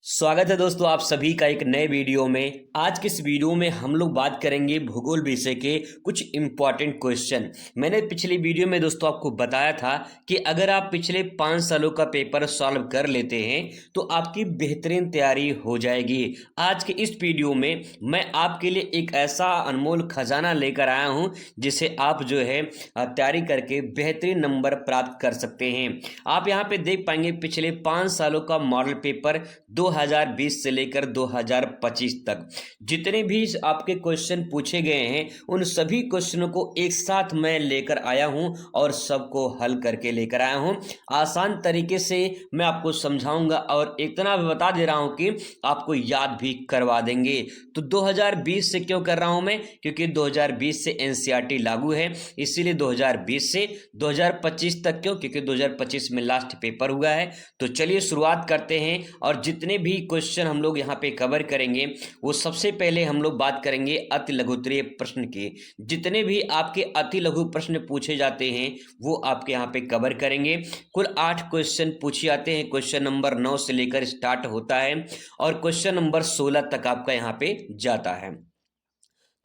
स्वागत है दोस्तों आप सभी का एक नए वीडियो में। आज के इस वीडियो में हम लोग बात करेंगे भूगोल विषय के कुछ इम्पॉर्टेंट क्वेश्चन। मैंने पिछली वीडियो में दोस्तों आपको बताया था कि अगर आप पिछले 5 सालों का पेपर सॉल्व कर लेते हैं तो आपकी बेहतरीन तैयारी हो जाएगी। आज के इस वीडियो में मैं आपके लिए एक ऐसा अनमोल खजाना लेकर आया हूं जिसे आप जो है तैयारी करके बेहतरीन नंबर प्राप्त कर सकते हैं। आप यहाँ पे देख पाएंगे पिछले 5 सालों का मॉडल पेपर 2020 से लेकर 2025 तक जितने भी आपके क्वेश्चन पूछे गए हैं उन सभी क्वेश्चनों को एक साथ मैं लेकर आया हूं और सबको हल करके लेकर आया हूं। आसान तरीके से मैं आपको समझाऊंगा और इतना भी बता दे रहा हूं कि आपको याद भी करवा देंगे। तो 2020 से क्यों कर रहा हूं मैं, क्योंकि 2020 से एनसीईआरटी लागू है, इसीलिए 2020 से 2025 तक क्यों, क्योंकि 2025 में लास्ट पेपर हुआ है। तो चलिए शुरुआत करते हैं और जितने भी क्वेश्चन हम लोग यहाँ पे कवर करेंगे वो सबसे पहले हम लोग बात करेंगे अति लघुत्तरीय प्रश्न के। जितने भी आपके अति लघु प्रश्न पूछे जाते हैं वो आपके यहाँ पे कवर करेंगे। कुल 8 क्वेश्चन पूछे जाते हैं। क्वेश्चन नंबर 9 से लेकर स्टार्ट होता है और क्वेश्चन नंबर 16 तक आपका यहाँ पे जाता है।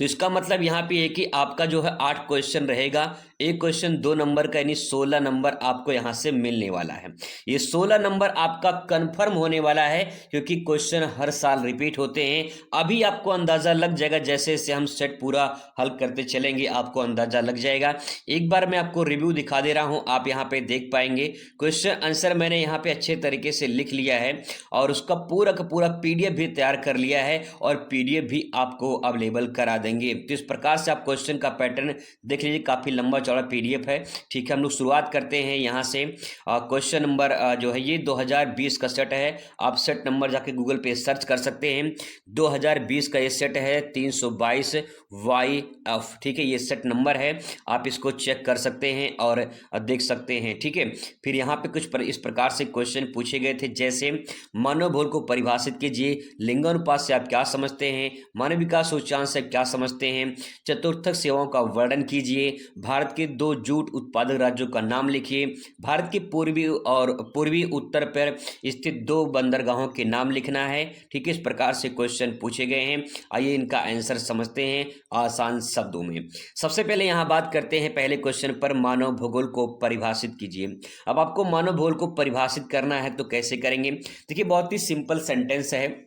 तो इसका मतलब यहाँ पे है कि आपका जो है 8 क्वेश्चन रहेगा, एक क्वेश्चन 2 नंबर का, यानी 16 नंबर आपको यहाँ से मिलने वाला है। ये 16 नंबर आपका कंफर्म होने वाला है क्योंकि क्वेश्चन हर साल रिपीट होते हैं। अभी आपको अंदाजा लग जाएगा, जैसे जैसे हम सेट पूरा हल करते चलेंगे आपको अंदाजा लग जाएगा। एक बार मैं आपको रिव्यू दिखा दे रहा हूँ, आप यहाँ पे देख पाएंगे क्वेश्चन आंसर मैंने यहाँ पे अच्छे तरीके से लिख लिया है और उसका पूरा का पूरा पीडीएफ भी तैयार कर लिया है और पीडीएफ भी आपको अवेलेबल करा देंगे। तो इस प्रकार से आप क्वेश्चन का पैटर्न देख लीजिए, काफी लंबा चौड़ा पीडीएफ है। ठीक है, हम लोग शुरुआत करते हैं यहाँ से। क्वेश्चन नंबर जो है ये 2020 का सेट है। आप सेट नंबर जाके गूगल पे सर्च कर सकते हैं। 2020 का ये सेट है 322 YF। ठीक है, ये सेट नंबर है, आप इसको चेक कर सकते हैं और देख सकते हैं। ठीक है, फिर यहाँ पे कुछ इस प्रकार से क्वेश्चन पूछे गए थे, जैसे मानव भूगोल को परिभाषित कीजिए, लिंगानुपात से आप क्या समझते हैं, मानव विकास सूचकांक से क्या समझते हैं, चतुर्थक सेवाओं का वर्णन कीजिए, भारत के 2 जूट उत्पादक राज्यों का नाम लिखिए, भारत के पूर्वी उत्तर पर स्थित 2 बंदरगाहों के नाम लिखना है। ठीक है, इस प्रकार से क्वेश्चन पूछे गए हैं। आइए इनका आंसर समझते हैं आसान शब्दों में। सबसे पहले यहाँ बात करते हैं पहले क्वेश्चन पर, मानव भूगोल को परिभाषित कीजिए। अब आपको मानव भूगोल को परिभाषित करना है तो कैसे करेंगे, देखिए बहुत ही सिंपल सेंटेंस है।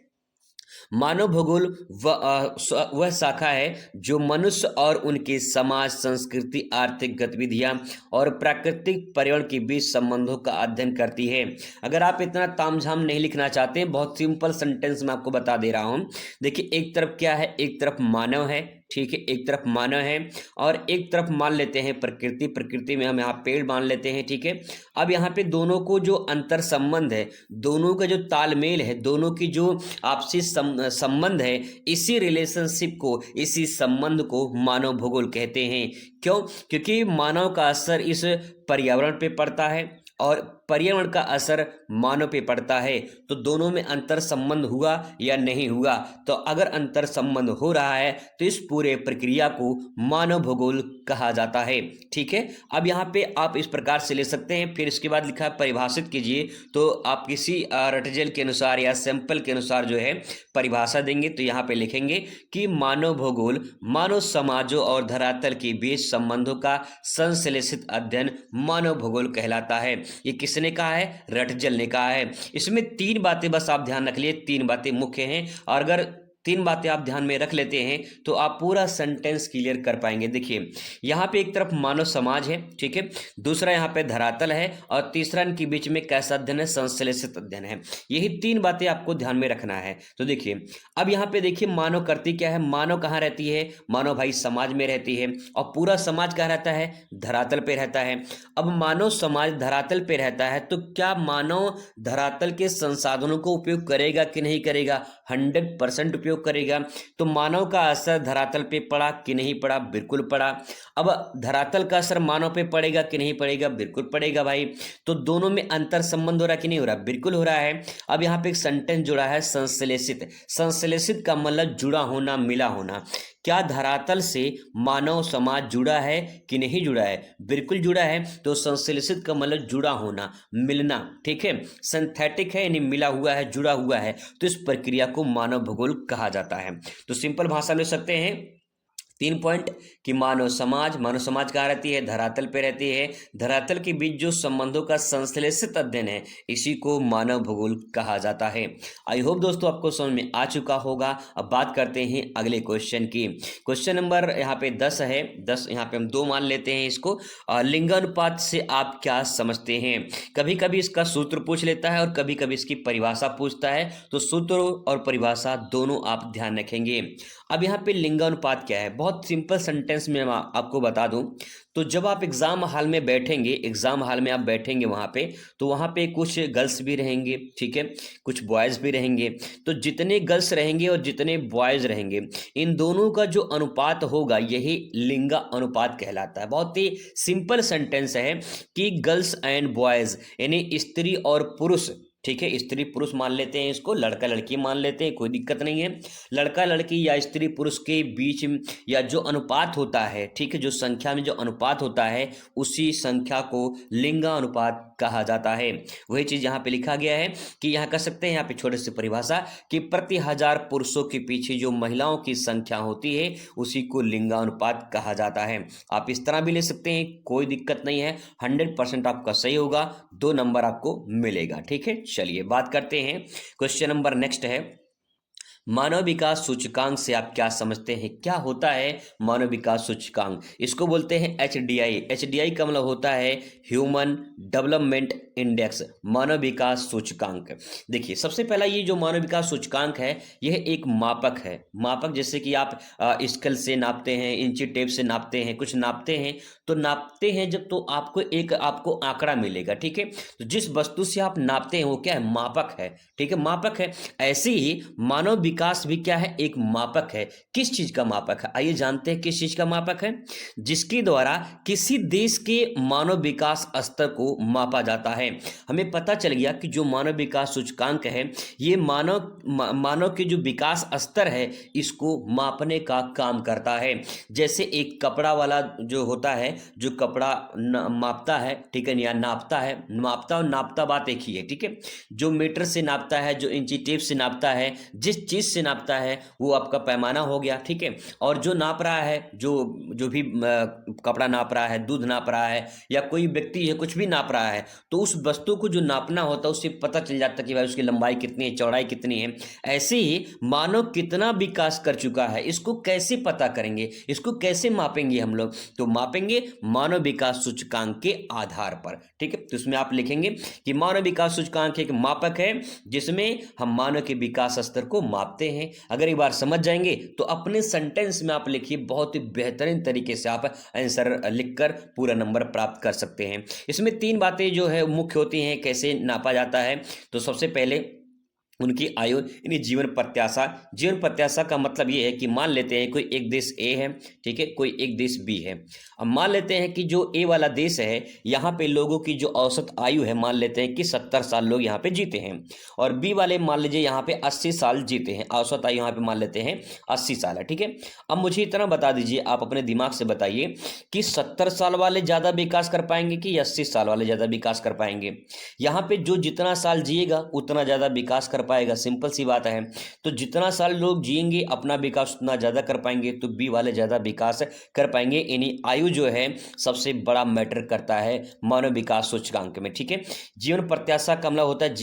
मानव भूगोल वह शाखा है जो मनुष्य और उनके समाज, संस्कृति, आर्थिक गतिविधियां और प्राकृतिक पर्यावरण के बीच संबंधों का अध्ययन करती है। अगर आप इतना तामझाम नहीं लिखना चाहते हैं, बहुत सिंपल सेंटेंस में आपको बता दे रहा हूं। देखिए एक तरफ क्या है, एक तरफ मानव है। ठीक है, एक तरफ मानव है और एक तरफ मान लेते हैं प्रकृति। प्रकृति में हम यहाँ पेड़ मान लेते हैं। ठीक है, अब यहाँ पे दोनों को जो अंतर संबंध है, दोनों का जो तालमेल है, दोनों की जो आपसी संबंध है, इसी रिलेशनशिप को, इसी संबंध को मानव भूगोल कहते हैं। क्यों, क्योंकि मानव का असर इस पर्यावरण पे पड़ता है और पर्यावरण का असर मानव पे पड़ता है। तो दोनों में अंतर संबंध हुआ या नहीं हुआ, तो अगर अंतर संबंध हो रहा है तो इस पूरे प्रक्रिया को मानव भूगोल कहा जाता है। ठीक है, अब यहाँ पे आप इस प्रकार से ले सकते हैं। फिर इसके बाद लिखा है परिभाषित कीजिए, तो आप किसी रटजल के अनुसार या सैंपल के अनुसार जो है परिभाषा देंगे। तो यहाँ पे लिखेंगे कि मानव भूगोल मानव समाजों और धरातल के बीच संबंधों का संश्लेषित अध्ययन मानव भूगोल कहलाता है। ये किसने कहा है, रटजल ने कहा है। इसमें 3 बातें बस आप ध्यान रख लिए, 3 बातें मुख्य हैं और अगर 3 बातें आप ध्यान में रख लेते हैं तो आप पूरा सेंटेंस क्लियर कर पाएंगे। देखिए यहाँ पे एक तरफ मानव समाज है, ठीक है, दूसरा यहाँ पे धरातल है और तीसरा इनके बीच में कैसा अध्ययन है, संश्लेषित अध्ययन है। यही 3 बातें आपको ध्यान में रखना है। तो देखिए अब यहाँ पे देखिए मानव करती क्या है, मानव कहाँ रहती है, मानव भाई समाज में रहती है और पूरा समाज कहाँ रहता है, धरातल पे रहता है। अब मानव समाज धरातल पे रहता है तो क्या मानव धरातल के संसाधनों को उपयोग करेगा कि नहीं करेगा, 100% उपयोग उपयोग करेगा तो मानव का असर धरातल पे पड़ा कि नहीं पड़ा? बिल्कुल पड़ा। अब धरातल का असर मानव पे पड़ेगा कि नहीं पड़ेगा? बिल्कुल पड़ेगा भाई। तो दोनों में अंतर संबंध हो रहा कि नहीं हो रहा? बिल्कुल हो रहा है। अब यहाँ पे एक सेंटेंस जुड़ा है संश्लेषित। संश्लेषित का मतलब जुड़ा होना, मिला होना। क्या धरातल से मानव समाज जुड़ा है कि नहीं जुड़ा है? बिल्कुल जुड़ा है। तो संश्लेषित का मतलब जुड़ा होना, मिलना, ठीक है। सिंथेटिक है यानी मिला हुआ है, जुड़ा हुआ है, तो इस प्रक्रिया को मानव भूगोल कहा जाता है। तो सिंपल भाषा में सकते हैं 3 पॉइंट कि मानव समाज कहाँ रहती है? धरातल पे रहती है। धरातल के बीच जो संबंधों का संश्लेषित अध्ययन है इसी को मानव भूगोल कहा जाता है। आई होप दोस्तों आपको समझ में आ चुका होगा। अब बात करते हैं अगले क्वेश्चन की। क्वेश्चन नंबर यहाँ पे 10 है। 10 यहाँ पे हम 2 मान लेते हैं इसको। लिंगानुपात से आप क्या समझते हैं? कभी कभी इसका सूत्र पूछ लेता है और कभी कभी इसकी परिभाषा पूछता है, तो सूत्र और परिभाषा दोनों आप ध्यान रखेंगे। अब यहाँ पे लिंगानुपात क्या है? बहुत सिंपल सेंटेंस में मैं आपको बता दूं तो जब आप एग्जाम हॉल में बैठेंगे, एग्जाम हॉल में आप बैठेंगे वहां पे, तो वहां पे कुछ गर्ल्स भी रहेंगे, ठीक है, कुछ बॉयज भी रहेंगे। तो जितने गर्ल्स रहेंगे और जितने बॉयज रहेंगे इन दोनों का जो अनुपात होगा यही लिंगा अनुपात कहलाता है। बहुत ही सिंपल सेंटेंस है कि गर्ल्स एंड बॉयज यानी स्त्री और पुरुष, ठीक है, स्त्री पुरुष मान लेते हैं इसको, लड़का लड़की मान लेते हैं, कोई दिक्कत नहीं है। लड़का लड़की या स्त्री पुरुष के बीच या जो अनुपात होता है, ठीक है, जो संख्या में जो अनुपात होता है उसी संख्या को लिंगानुपात कहा जाता है। वही चीज यहाँ पे लिखा गया है कि यहाँ कह सकते हैं यहाँ पे छोटे से परिभाषा कि प्रति 1000 पुरुषों के पीछे जो महिलाओं की संख्या होती है उसी को लिंगानुपात कहा जाता है। आप इस तरह भी ले सकते हैं, कोई दिक्कत नहीं है, 100% आपका सही होगा, 2 नंबर आपको मिलेगा, ठीक है। चलिए बात करते हैं, क्वेश्चन नंबर नेक्स्ट है, मानव विकास सूचकांक से आप क्या समझते हैं? क्या होता है मानव विकास सूचकांक? इसको बोलते हैं HDI। HDI का मतलब होता है ह्यूमन डेवलपमेंट इंडेक्स, मानव विकास सूचकांक। देखिए सबसे पहला ये जो मानव विकास सूचकांक है यह एक मापक है। मापक जैसे कि आप स्केल से नापते हैं, इंची टेप से नापते हैं, कुछ नापते हैं, तो नापते हैं जब तो आपको आंकड़ा मिलेगा, ठीक है। तो जिस वस्तु से आप नापते हैं वो क्या है? मापक है, ठीक है, मापक है। ऐसे ही मानव विकास भी क्या है? एक मापक है। किस चीज का मापक है? आइए जानते हैं किस चीज का मापक है। जिसके द्वारा किसी देश के मानव विकास स्तर को मापा जाता है। हमें पता चल गया कि जो मानव विकास सूचकांक है ये मानव के जो विकास स्तर है इसको मापने का काम करता है। जैसे एक कपड़ा वाला जो होता है, जो कपड़ा मापता है, ठीक है, या नापता है, मापता और नापता बात एक ही है, ठीक है। जो मीटर से नापता है, जो इंची टेप से नापता है, जिस चीज से नापता है वो आपका पैमाना हो गया, ठीक है। और जो नाप रहा है, जो भी कपड़ा नाप रहा है, दूध नाप रहा है, या कोई व्यक्ति है कुछ भी नाप रहा है, तो उस वस्तु को जो नापना होता है उससे पता चल जाता है कि भाई उसकी लंबाई कितनी है, चौड़ाई कितनी है। ऐसे ही मानव कितना विकास कर चुका है इसको कैसे पता करेंगे, इसको कैसे मापेंगे हम लोग? तो मापेंगे मानव विकास सूचकांक के आधार पर, ठीक है। तो इसमें आप लिखेंगे कि मानव विकास सूचकांक एक मापक है जिसमें हम मानव के विकास स्तर को मापते हैं। अगर एक बार समझ जाएंगे तो अपने सेंटेंस में आप लिखिए, बहुत ही बेहतरीन तरीके से आप आंसर लिखकर पूरा नंबर प्राप्त कर सकते हैं। इसमें 3 बातें जो है मुख्य होती हैं कैसे नापा जाता है। तो सबसे पहले उनकी आयु यानी जीवन प्रत्याशा। जीवन प्रत्याशा का मतलब ये है कि मान लेते हैं कोई एक देश ए है, ठीक है, कोई एक देश बी है। अब मान लेते हैं कि जो ए वाला देश है यहाँ पे लोगों की जो औसत आयु है मान लेते हैं कि 70 साल लोग यहाँ पे जीते हैं, और बी वाले मान लीजिए यहाँ पे 80 साल जीते हैं, औसत आयु यहाँ पे मान लेते हैं 80 साल है, ठीक है। अब मुझे इतना बता दीजिए, आप अपने दिमाग से बताइए कि 70 साल वाले ज़्यादा विकास कर पाएंगे कि 80 साल वाले ज़्यादा विकास कर पाएंगे? यहाँ पे जो जितना साल जिएगा उतना ज़्यादा विकास कर पाएगा, सिंपल सी बात है। तो जितना साल लोग जिएंगे अपना विकास उतना ज़्यादा कर पाएंगे, तो बी वाले ज़्यादा विकास कर पाएंगे। यानी आयु जो है सबसे बड़ा मैटर करता है मानव विकास सूचकांक में, ठीक है। जीवन प्रत्याशा का मतलब होता है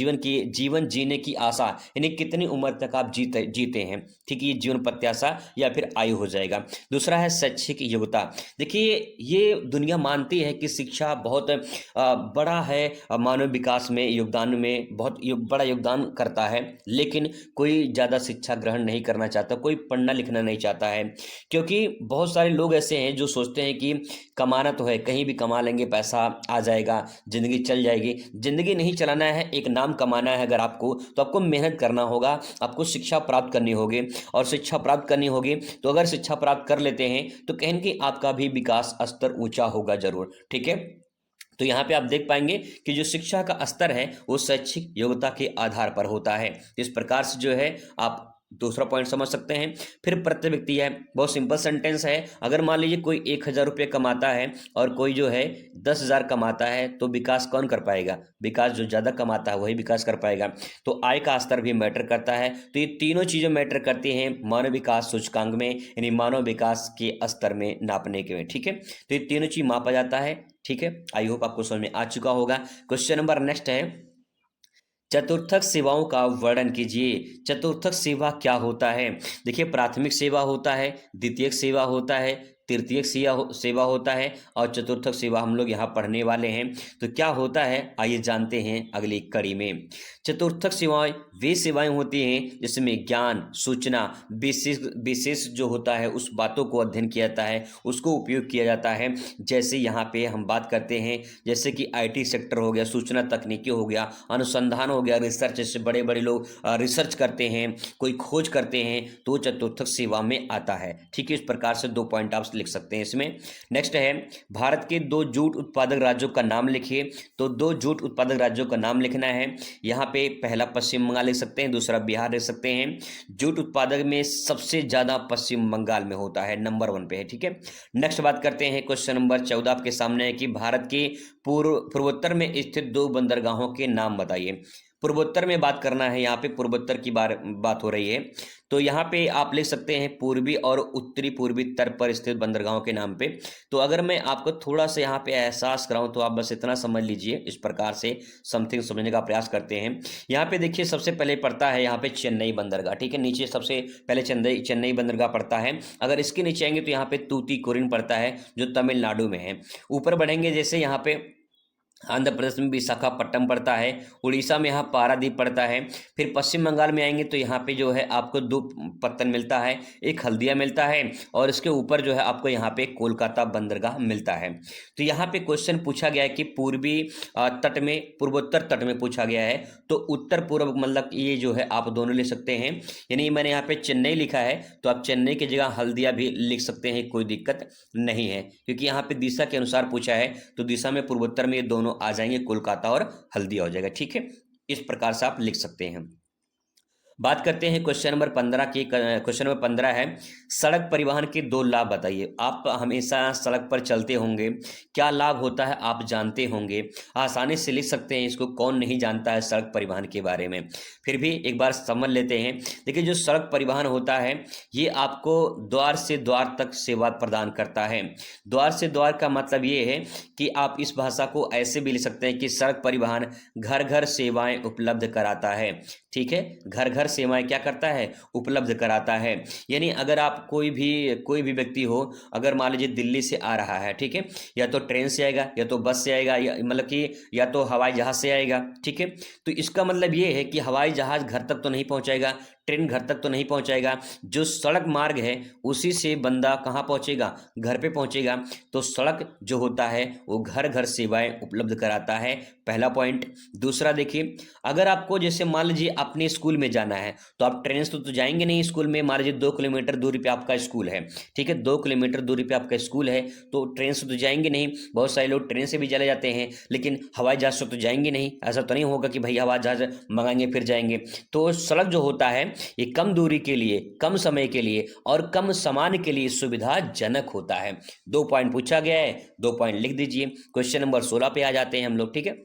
जीवन जीने की आशा, यानी कितनी उम्र तक आप जीते हैं, ठीक है, ये जीवन प्रत्याशा या फिर आयु हो जाएगा। दूसरा है शैक्षिक योग्यता। देखिए ये दुनिया मानती है कि शिक्षा बहुत बड़ा है मानव विकास में, योगदान में बहुत बड़ा योगदान करता है। है, लेकिन कोई ज़्यादा शिक्षा ग्रहण नहीं करना चाहता, कोई पढ़ना लिखना नहीं चाहता है। क्योंकि बहुत सारे लोग ऐसे हैं जो सोचते हैं कि कमाना तो है, कहीं भी कमा लेंगे, पैसा आ जाएगा, ज़िंदगी चल जाएगी। ज़िंदगी नहीं चलाना है, एक नाम कमाना है अगर आपको, तो आपको मेहनत करना होगा, आपको शिक्षा प्राप्त करनी होगी। और शिक्षा प्राप्त करनी होगी तो अगर शिक्षा प्राप्त कर लेते हैं तो कहीं न कहीं आपका भी विकास स्तर ऊँचा होगा ज़रूर, ठीक है? तो यहाँ पे आप देख पाएंगे कि जो शिक्षा का स्तर है वो शैक्षिक योग्यता के आधार पर होता है। इस प्रकार से जो है आप दूसरा पॉइंट समझ सकते हैं। फिर प्रति व्यक्ति है, बहुत सिंपल सेंटेंस है। अगर मान लीजिए कोई 1,000 रुपये कमाता है और कोई जो है 10,000 कमाता है, तो विकास कौन कर पाएगा? विकास जो ज़्यादा कमाता है वही विकास कर पाएगा। तो आय का स्तर भी मैटर करता है। तो ये तीनों चीज़ें मैटर करती हैं मानव विकास सूचकांक में, यानी मानव विकास के स्तर में नापने के में, ठीक है? तो ये तीनों चीज़ मापा जाता है, ठीक है? आई होप आपको समझ में आ चुका होगा। क्वेश्चन नंबर नेक्स्ट है, चतुर्थक सेवाओं का वर्णन कीजिए। चतुर्थक सेवा क्या होता है? देखिए, प्राथमिक सेवा होता है, द्वितीयक सेवा होता है, तृतीयक सेवा होता है और चतुर्थक सेवा हम लोग यहाँ पढ़ने वाले हैं। तो क्या होता है आइए जानते हैं अगली कड़ी में। चतुर्थक सेवाएं वे सेवाएं होती हैं जिसमें ज्ञान, सूचना, विशेष जो होता है उस बातों को अध्ययन किया जाता है, उसको उपयोग किया जाता है। जैसे यहाँ पे हम बात करते हैं, जैसे कि IT सेक्टर हो गया, सूचना तकनीकी हो गया, अनुसंधान हो गया, रिसर्च, जैसे बड़े बड़े लोग रिसर्च करते हैं, कोई खोज करते हैं, तो चतुर्थक सेवा में आता है, ठीक है? इस प्रकार से 2 पॉइंट आप लिख सकते हैं इसमें। नेक्स्ट है, भारत के 2 जूट उत्पादक राज्यों का नाम लिखिए। तो 2 जूट उत्पादक राज्यों का नाम लिखना है। यहाँ पे पहला पश्चिम बंगाल लिख सकते हैं, दूसरा बिहार लिख सकते हैं। जूट उत्पादक में सबसे ज्यादा पश्चिम बंगाल में होता है, नंबर 1 पे है, ठीक है? नेक्स्ट बात करते हैं, क्वेश्चन नंबर 14 आपके सामने है कि भारत के पूर्वोत्तर में स्थित 2 बंदरगाहों के नाम बताइए। पूर्वोत्तर में बात करना है, यहाँ पे पूर्वोत्तर की बात हो रही है। तो यहाँ पे आप लिख सकते हैं पूर्वी और उत्तरी पूर्वी तट पर स्थित बंदरगाहों के नाम पे। तो अगर मैं आपको थोड़ा सा यहाँ पे एहसास कराऊं तो आप बस इतना समझ लीजिए, इस प्रकार से समथिंग समझने का प्रयास करते हैं। यहाँ पे देखिए सबसे पहले पड़ता है यहाँ पे चेन्नई बंदरगाह, ठीक है? नीचे सबसे पहले चेन्नई बंदरगाह पड़ता है। अगर इसके नीचे आएंगे तो यहाँ पे तूतीकोरिन पड़ता है जो तमिलनाडु में है। ऊपर बढ़ेंगे जैसे यहाँ पे आंध्र प्रदेश में विशाखापट्टनम पड़ता है, उड़ीसा में यहाँ पारादीप पड़ता है। फिर पश्चिम बंगाल में आएंगे तो यहाँ पे जो है आपको 2 पत्तन मिलता है, एक हल्दिया मिलता है और इसके ऊपर जो है आपको यहाँ पे कोलकाता बंदरगाह मिलता है। तो यहाँ पे क्वेश्चन पूछा गया है कि पूर्वी तट में, पूर्वोत्तर तट में पूछा गया है, तो उत्तर पूर्व मतलब ये जो है आप दोनों ले सकते हैं। यानी मैंने यहाँ पे चेन्नई लिखा है तो आप चेन्नई की जगह हल्दिया भी लिख सकते हैं, कोई दिक्कत नहीं है, क्योंकि यहाँ पे दिशा के अनुसार पूछा है। तो दिशा में पूर्वोत्तर में ये दोनों आ जाएंगे, कोलकाता और हल्दिया हो जाएगा, ठीक है? इस प्रकार से आप लिख सकते हैं। बात करते हैं क्वेश्चन नंबर 15 की। क्वेश्चन नंबर 15 है, सड़क परिवहन के 2 लाभ बताइए। आप हमेशा सड़क पर चलते होंगे, क्या लाभ होता है आप जानते होंगे, आसानी से लिख सकते हैं इसको। कौन नहीं जानता है सड़क परिवहन के बारे में? फिर भी एक बार समझ लेते हैं। देखिए, जो सड़क परिवहन होता है ये आपको द्वार से द्वार तक सेवा प्रदान करता है। द्वार से द्वार का मतलब ये है कि आप इस भाषा को ऐसे भी लिख सकते हैं कि सड़क परिवहन घर घर सेवाएं उपलब्ध कराता है, ठीक है? घर घर सेवाएं क्या करता है? उपलब्ध कराता है। यानी अगर आप कोई भी व्यक्ति हो, अगर मान लीजिए दिल्ली से आ रहा है, ठीक है? या तो ट्रेन से आएगा, या तो बस से आएगा, या मतलब कि या तो हवाई जहाज से आएगा, ठीक है? तो इसका मतलब ये है कि हवाई जहाज घर तक तो नहीं पहुंचाएगा, ट्रेन घर तक तो नहीं पहुंचाएगा, जो सड़क मार्ग है उसी से बंदा कहाँ पहुंचेगा? घर पे पहुंचेगा। तो सड़क जो होता है वो घर घर सेवाएं उपलब्ध कराता है, पहला पॉइंट। दूसरा देखिए, अगर आपको जैसे मान लीजिए अपने स्कूल में जाना है तो आप ट्रेन से तो जाएंगे नहीं स्कूल में। मान लीजिए 2 किलोमीटर दूरी पे आपका स्कूल है, ठीक है? 2 किलोमीटर दूरी पे आपका स्कूल है, तो ट्रेन से तो जाएंगे नहीं। बहुत सारे लोग ट्रेन से भी चले जाते हैं, लेकिन हवाई जहाज से तो जाएंगे नहीं। ऐसा तो नहीं होगा कि भाई हवाई जहाज मंगाएंगे फिर जाएंगे। तो सड़क जो होता है ये कम दूरी के लिए, कम समय के लिए और कम सामान के लिए सुविधाजनक होता है। 2 पॉइंट पूछा गया है, 2 पॉइंट लिख दीजिए। क्वेश्चन नंबर 16 पे आ जाते हैं हम लोग, ठीक है?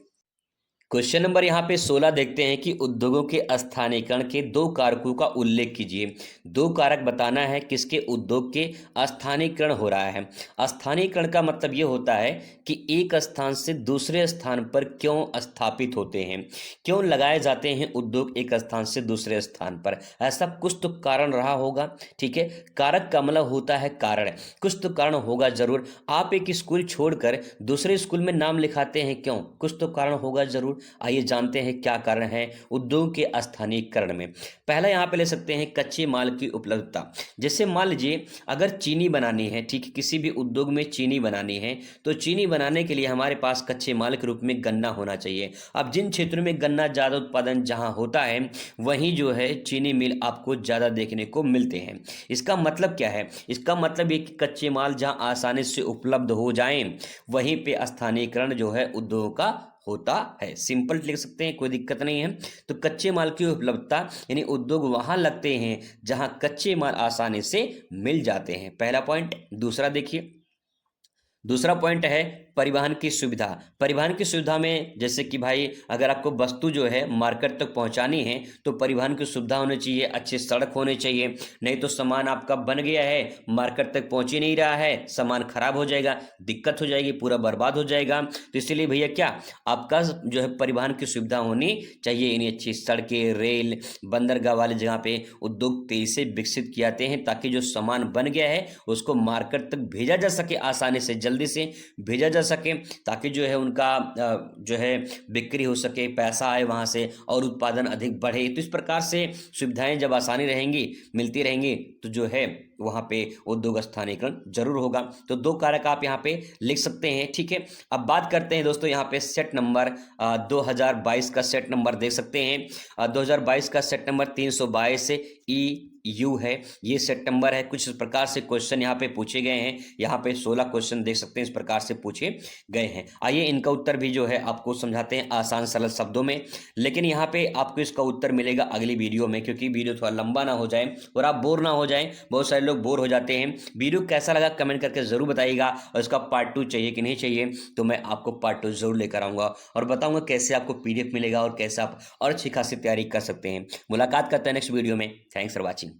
क्वेश्चन नंबर यहाँ पे 16 देखते हैं कि उद्योगों के स्थानीयकरण के 2 कारकों का उल्लेख कीजिए। 2 कारक बताना है किसके उद्योग के स्थानीयकरण हो रहा है। स्थानीयकरण का मतलब ये होता है कि एक स्थान से दूसरे स्थान पर क्यों स्थापित होते हैं, क्यों लगाए जाते हैं उद्योग एक स्थान से दूसरे स्थान पर। ऐसा कुछ तो कारण रहा होगा, ठीक है? कारक का मतलब होता है कारण, कुछ तो कारण होगा जरूर। आप एक स्कूल छोड़कर दूसरे स्कूल में नाम लिखाते हैं, क्यों? कुछ तो कारण होगा जरूर। आइए जानते हैं क्या कारण है उद्योग के स्थानीयकरण में। पहला यहाँ पे ले सकते हैं कच्चे माल की उपलब्धता। जैसे मान लीजिए अगर चीनी बनानी है, ठीक है, किसी भी उद्योग में चीनी बनानी है तो चीनी बनाने के लिए हमारे पास कच्चे माल के रूप में गन्ना होना चाहिए। अब जिन क्षेत्रों में गन्ना ज़्यादा उत्पादन जहाँ होता है वहीं जो है चीनी मिल आपको ज़्यादा देखने को मिलते हैं। इसका मतलब क्या है? इसका मतलब ये कि कच्चे माल जहाँ आसानी से उपलब्ध हो जाएं वहीं पे स्थानीयकरण जो है उद्योगों का होता है। सिंपल लिख सकते हैं, कोई दिक्कत नहीं है। तो कच्चे माल की उपलब्धता यानी उद्योग वहां लगते हैं जहां कच्चे माल आसानी से मिल जाते हैं, पहला पॉइंट। दूसरा देखिए, दूसरा पॉइंट है परिवहन की सुविधा। परिवहन की सुविधा में जैसे कि भाई अगर आपको वस्तु जो है मार्केट तक पहुंचानी है तो परिवहन की सुविधा होनी चाहिए, अच्छी सड़क होनी चाहिए, नहीं तो सामान आपका बन गया है मार्केट तक पहुंच ही नहीं रहा है, सामान खराब हो जाएगा, दिक्कत हो जाएगी, पूरा बर्बाद हो जाएगा। तो इसीलिए भैया क्या आपका जो है परिवहन की सुविधा होनी चाहिए, यानी अच्छी सड़कें, रेल, बंदरगाह वाली जगह पे उद्योग तेजी से विकसित किए जाते हैं ताकि जो सामान बन गया है उसको मार्केट तक भेजा जा सके, आसानी से जल्दी से भेजा जा सके, ताकि जो है उनका जो है बिक्री हो सके, पैसा आए वहां से और उत्पादन अधिक बढ़े। तो इस प्रकार से सुविधाएं जब आसानी रहेंगी, मिलती रहेंगी, तो जो है वहां पे उद्योग स्थानीयकरण जरूर होगा। तो दो कारक आप यहाँ पे लिख सकते हैं, ठीक है। अब बात करते हैं दोस्तों यहाँ पे सेट नंबर 2022 का सेट नंबर देख सकते हैं। 2022 का सेट नंबर 322 से EU है, ये सेट नंबर है। कुछ इस प्रकार से क्वेश्चन यहाँ पे पूछे गए हैं, यहाँ पे 16 क्वेश्चन देख सकते हैं, इस प्रकार से पूछे गए हैं। आइए इनका उत्तर भी जो है आपको समझाते हैं आसान सरल शब्दों में, लेकिन यहाँ पे आपको इसका उत्तर मिलेगा अगली वीडियो में, क्योंकि वीडियो थोड़ा लंबा ना हो जाए और आप बोर ना हो जाए। बहुत सारे लोग बोर हो जाते हैं। वीडियो कैसा लगा कमेंट करके जरूर बताइएगा, और इसका पार्ट 2 चाहिए कि नहीं चाहिए तो मैं आपको पार्ट 2 जरूर लेकर आऊंगा और बताऊंगा कैसे आपको PDF मिलेगा और कैसे आप और अच्छी खासी तैयारी कर सकते हैं। मुलाकात करते हैं नेक्स्ट वीडियो में। Thanks for watching.